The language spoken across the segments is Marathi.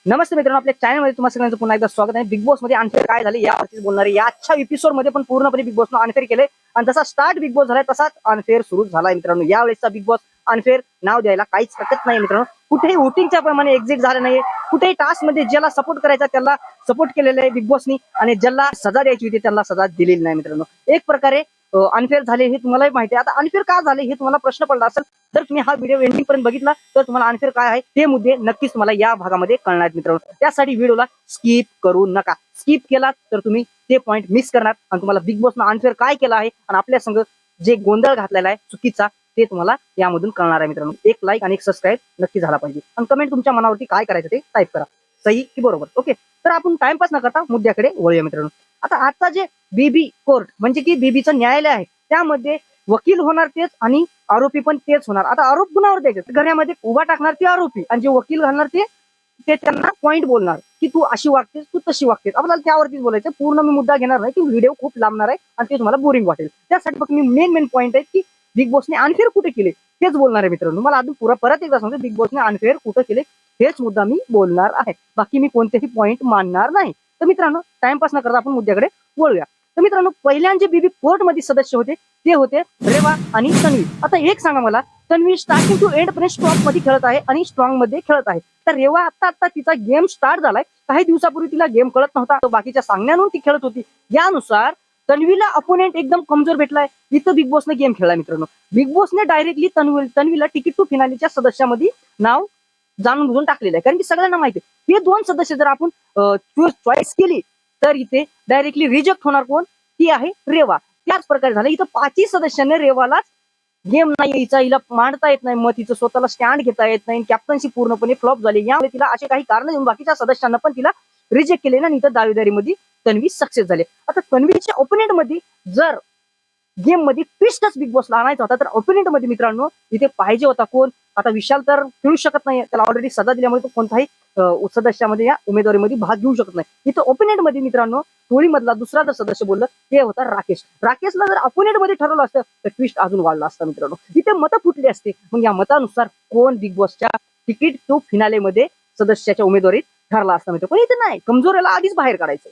नमस्ते मित्रांनो, आपल्या चॅनलमध्ये तुम्हाला सगळ्यांचं पुन्हा एकदा स्वागत आहे। बिग बॉस मध्ये अनफेअर काय झाले यावरतीच बोलणार आहे। याच्या एपिसोड मध्ये पण पूर्णपणे बिग बॉसनं अनफेअर केलंय आणि जसा स्टार्ट बिग बॉस झालाय तसाच अनफेअर सुरू झालाय मित्रांनो। यावेळेसचा बिग बॉस अनफेअर नाव द्यायला काहीच हरकत नाही मित्रांनो। कुठेही वोटिंगच्या प्रमाणे एक्झिट झालं नाहीये, कुठेही टास्क मध्ये ज्याला सपोर्ट करायचा त्याला सपोर्ट केलेलं आहे बिग बॉसनी आणि ज्याला सजा द्यायची होती त्याला सजा दिलेली नाही मित्रांनो। एक प्रकारे अनफेअर झाले हे तुम्हालाही माहिती आहे। आता अनफेअर का झाले हे तुम्हाला प्रश्न पडला असेल, जर तुम्ही हा व्हिडिओ एंडिंग पर्यंत बघितला तर तुम्हाला अनफेअर काय आहे ते मुद्दे नक्कीच तुम्हाला या भागामध्ये कळणार आहेत मित्रांनो। त्यासाठी व्हिडिओला स्किप करू नका। स्किप केला तर तुम्ही ते पॉईंट मिस करणार आणि तुम्हाला बिग बॉसनं अनफेअर काय केलं आहे आणि आपल्या संग जे गोंधळ घातलेला आहे चुकीचा ते तुम्हाला यामधून कळणार आहे मित्रांनो। एक लाईक आणि एक सबस्क्राईब नक्की झाला पाहिजे आणि कमेंट तुमच्या मनावरती काय करायचं ते टाईप करा, सही की बरोबर। ओके, तर आपण टाइमपास न करता मुद्द्याकडे वळूया मित्रांनो। आता आजचा जे बीबी कोर्ट म्हणजे की बीबीचं न्यायालय आहे त्यामध्ये वकील होणार तेच आणि आरोपी पण तेच होणार। आता आरोप कुणावर द्यायचे, घरामध्ये उभा टाकणार ते आरोपी आणि जे वकील घालणार ते त्यांना पॉईंट बोलणार की तू अशी वागतेस तू तशी वागतेस। आपल्याला त्यावरतीच बोलायचं, पूर्ण मी मुद्दा घेणार नाही की व्हिडिओ खूप लांबणार आहे आणि ते तुम्हाला बोरिंग वाटेल। त्यासाठी फक्त मी मेन पॉईंट आहे की बिग बॉसने अनफेअर कुठे केले तेच बोलणार आहे मित्रांनो। मला अजून परत एकदा सांगतो, बिग बॉसने अनफेअर कुठे केले हेच मुद्दा मी बोलणार आहे, बाकी मी कोणतेही पॉईंट मानणार नाही। तर मित्रांनो, टाइमपास न करता आपण मुद्द्याकडे वळूया। तर मित्रांनो, पहिल्यांचे बीबी कोर्ट मध्ये सदस्य होते ते होते रेवा आणि तन्वी। आता एक सांगा मला, तन्वी स्टार्टिंग टू एंड पर्यंत स्ट्रॉंग मध्ये खेळत आहे आणि स्ट्रॉंग मध्ये खेळत आहे। तर रेवा आता तिचा गेम स्टार्ट झालाय, काही दिवसापूर्वी तिला गेम कळत नव्हता, बाकीच्या सांगण्यावरून ती खेळत होती। यानुसार तन्वीला अपोनेंट एकदम कमजोर भेटलाय, इथं बिग बॉसने गेम खेळला मित्रांनो। बिग बॉसने डायरेक्टली तन्वीला तिकीट टू फिनालीच्या सदस्यामध्ये नाव जाणून बुजून टाकलेलं आहे, कारण की सगळ्यांना माहिती आहे हे दोन सदस्य जर आपण चॉईस केली तर इथे डायरेक्टली रिजेक्ट होणार कोण, ती आहे रेवा। त्याच प्रकारे झालं इथं पाचही सदस्यांनी रेवालाच गेम नाही यायचा, हिला मांडता येत नाही, मग तिचं स्वतःला स्टँड घेता येत नाही, कॅप्टन्सी पूर्णपणे फ्लॉप झाली। यामुळे तिला असे काही कारण देऊन बाकीच्या सदस्यांना पण तिला रिजेक्ट केले ना, इथं दावेदारीमध्ये तन्वी सक्सेस झाले। आता तन्वीच्या ओपोनेंट मध्ये जर गेम मध्ये ट्विस्टच बिग बॉसला आणायचा होता तर ओपोनेंट मध्ये मित्रांनो इथे पाहिजे होता कोण, आता विशाल तर खेळू शकत नाही, त्याला ऑलरेडी सजा दिल्यामुळे तो कोणताही सदस्यामध्ये या उमेदवारीमध्ये भाग घेऊ शकत नाही। इथं ओपोनेंट मध्ये मित्रांनो टोळीमधला दुसरा जर सदस्य बोललं ते होता राकेश। राकेशला जर अपोनेंट मध्ये ठरवलं असतं तर ट्विस्ट अजून वाढला असता मित्रांनो, इथे मतं फुटली असते। मग या मतानुसार कोण बिग बॉसच्या तिकीट टू फिनाले मध्ये सदस्याच्या उमेदवारीत ठरला असता मित्र, पण इथे नाही, कमजोरीला आधीच बाहेर काढायचं,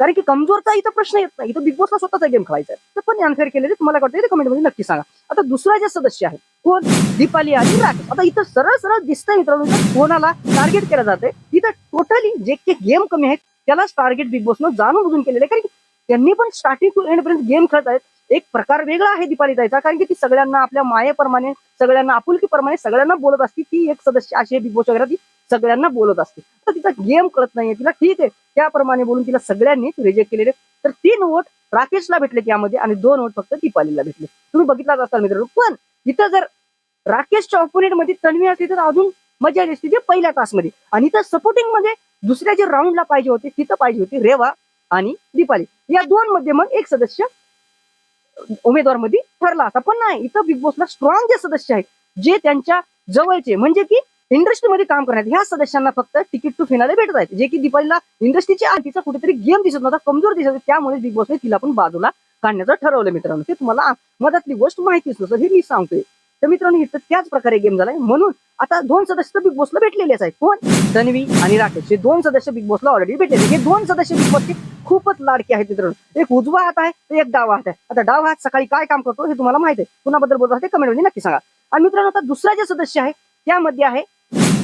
कारण की कमजोरचा इथं प्रश्न येत नाही, इथं बिग बॉसला स्वतःचा गेम खेळायचा आहे। तर पण अनफेअर केलेले तुम्हाला वाटतं कमेंट मध्ये नक्की सांगा। आता दुसरा जे सदस्य आहे कोण, दीपाली आणि राकेश। आता इथं सरळ सरळ दिसतंय मित्रांनो कोणाला टार्गेट केलं जातंय, इथं टोटली जे गेम कमी आहेत त्यालाच टार्गेट बिग बॉसनं जाणून बुजून केलेलं आहे, कारण की त्यांनी पण स्टार्टिंग टू एंड पर्यंत गेम खेळत आहेत। एक प्रकार वेगळा आहे दीपाली ताईचा, कारण की ती सगळ्यांना आपल्या मायेप्रमाणे सगळ्यांना आपुलकीप्रमाणे सगळ्यांना बोलत असते। ती एक सदस्य अशी बिग बॉस वगैरे ती सगळ्यांना बोलत असते, तर तिचा गेम कळत नाहीये तिला, ठीक आहे त्याप्रमाणे बोलून तिला सगळ्यांनी रिजेक्ट केलेले। तर 3 वोट राकेशला भेटले त्यामध्ये आणि 2 वोट फक्त दीपालीला भेटले, तुम्ही बघितलाच असाल मित्रांनो। पण इथं जर राकेशच्या ऑपोनेंट मध्ये तन्वी असली तर अजून मजा आली असती ते पहिल्या तासमध्ये, आणि इथं सपोर्टिंग मध्ये दुसऱ्या जे राऊंडला पाहिजे होते तिथं पाहिजे होती रेवा आणि दीपाली, या दोन मध्ये मग एक सदस्य उमेदवार मध्ये ठरला असता। पण नाही, इथं बिग बॉसला स्ट्रॉंग जे सदस्य आहेत जे त्यांच्या जवळचे म्हणजे की इंडस्ट्रीमध्ये काम करण्यात ह्या सदस्यांना फक्त तिकीट टू फिनाले भेटत आहेत, जे की दीपालीला इंडस्ट्रीच्या आधीचा कुठेतरी गेम दिसत नव्हता, कमजोर दिसत होता, त्यामुळे बिग बॉसने तिला पण बाजूला काढण्याचं ठरवलं मित्रांनो। ते तुम्हाला मधातली गोष्ट माहितीच नसतं हे मी सांगतोय। तर मित्रांनो इथं त्याच प्रकारे गेम झालाय, म्हणून आता 2 सदस्य बिग बॉसला भेटलेलेच आहेत, कोण, तन्वी आणि राकेश। हे 2 सदस्य बिग बॉसला ऑलरेडी भेटलेले। हे 2 सदस्य बिग बॉसचे खूपच लाडके आहेत मित्रांनो, एक उजवा हात आहे तर एक डावा हात आहे। आता डावा हात सकाळी काय काम करतो हे तुम्हाला माहिती आहे, कुणाबद्दल बोलत आहे कमेंट मध्ये नक्की सांगा। आणि मित्रांनो आता दुसरा जे सदस्य आहे त्यामध्ये आहे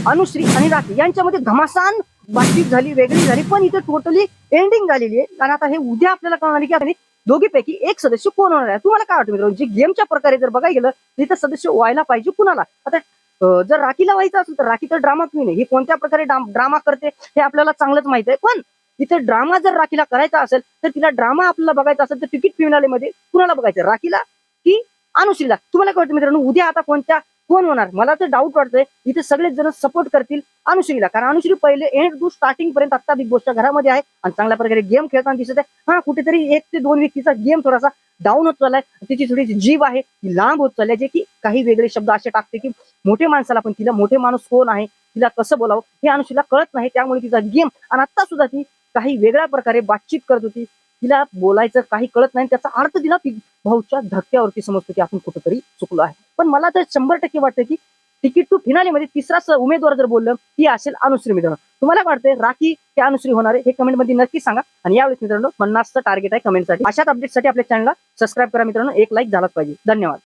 अनुश्री आणि राखी, यांच्यामध्ये घमासान बातचीत झाली, वेगळी झाली, पण इथे टोटली एंडिंग झालेली आहे। आणि आता हे उद्या आपल्याला कळणार की आता दोघीपैकी एक सदस्य कोण होणार आहे। तुम्हाला काय वाटतं मित्रांनो, जे गेमच्या प्रकारे जर बघायला गेलं तिथं सदस्य व्हायला पाहिजे कुणाला। आता जर राखीला व्हायचं असेल तर राखी तर ड्रामा क्वीन आहे, ही कोणत्या प्रकारे ड्रामा करते हे आपल्याला चांगलंच माहित आहे। पण इथे ड्रामा जर राखीला करायचा असेल तर तिला ड्रामा आपल्याला बघायचा असेल तर तिकीट फिनाले मध्ये कुणाला बघायचं, राखीला की अनुश्रीला। तुम्हाला काय वाटतं मित्रांनो, उद्या आता कोण होणार, मला तर डाऊट वाटतंय इथे सगळेच जण सपोर्ट करतील अनुश्रीला, कारण अनुश्री पहिले एंड टू स्टार्टिंग पर्यंत आता बिग बॉसच्या घरामध्ये आहे आणि चांगल्या प्रकारे गेम खेळताना दिसत आहे। हा कुठेतरी 1 ते 2 व्यक्तीचा गेम थोडासा डाऊन होत चाललाय, तिची थोडी जीव आहे ती लांब होत चालली, जे की काही वेगळे शब्द असे टाकते की मोठे माणसाला पण तिला मोठे माणूस कोण आहे, तिला कसं बोलावं हे अनुश्रीला कळत नाही, त्यामुळे तिचा गेम आणि आता सुद्धा ती काही वेगळ्या प्रकारे बातचीत करत होती, तिला बोलायचं काही कळत नाही, त्याचा अर्थ तिला भाऊच्या धक्क्यावरती समजतो की आपण कुठेतरी चुकलो आहे। पण मला तर 100% वाटतं की तिकीट टू फिनाले मध्ये तिसरा उमेदवार जर बोललं ती असेल अनुश्री मित्रांनो. तुम्हाला काय वाटतंय राखी की अनुश्री होणार आहे हे कमेंट मध्ये नक्की सांगा. आणि यावेळेस मित्रांनो 50चं टार्गेट आहे कमेंटसाठी. अशाच अपडेटसाठी आपल्या चॅनलला सबस्क्राईब करा मित्रांनो. एक लाईक झालाच पाहिजे. धन्यवाद.